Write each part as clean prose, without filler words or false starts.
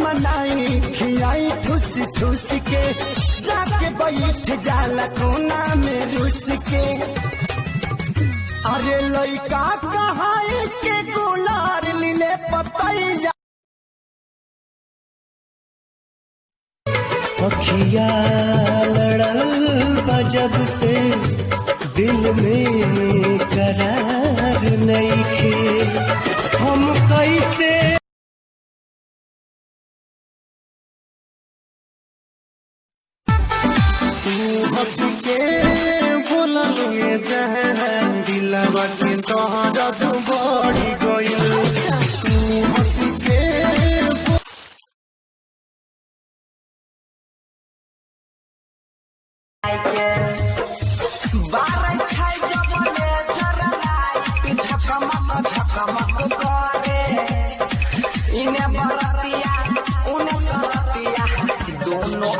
मनाई खियाई ठुस ठुस के जाके बैठ जाला कोना में रुस के। अरे लइका कहाई के गुलार लीले पतैया अखिया लड़ल बजब से दिल में करार नइखे हम कैसे हंस के बोलले जहन दिलवा के तोहरा तू बढ़ी गइल तू हंस के बारह छाई जबले चरलाई झकमक करे इने बरतिया उने सरतिया दोनों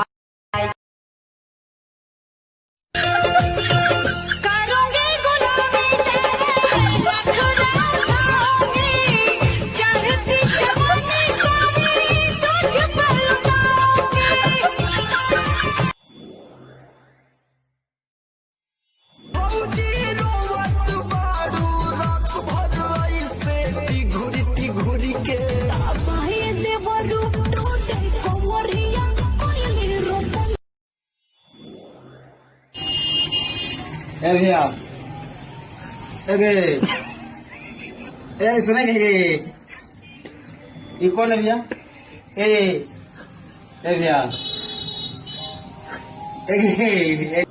भैया सुना ये कौन है भैया? भैया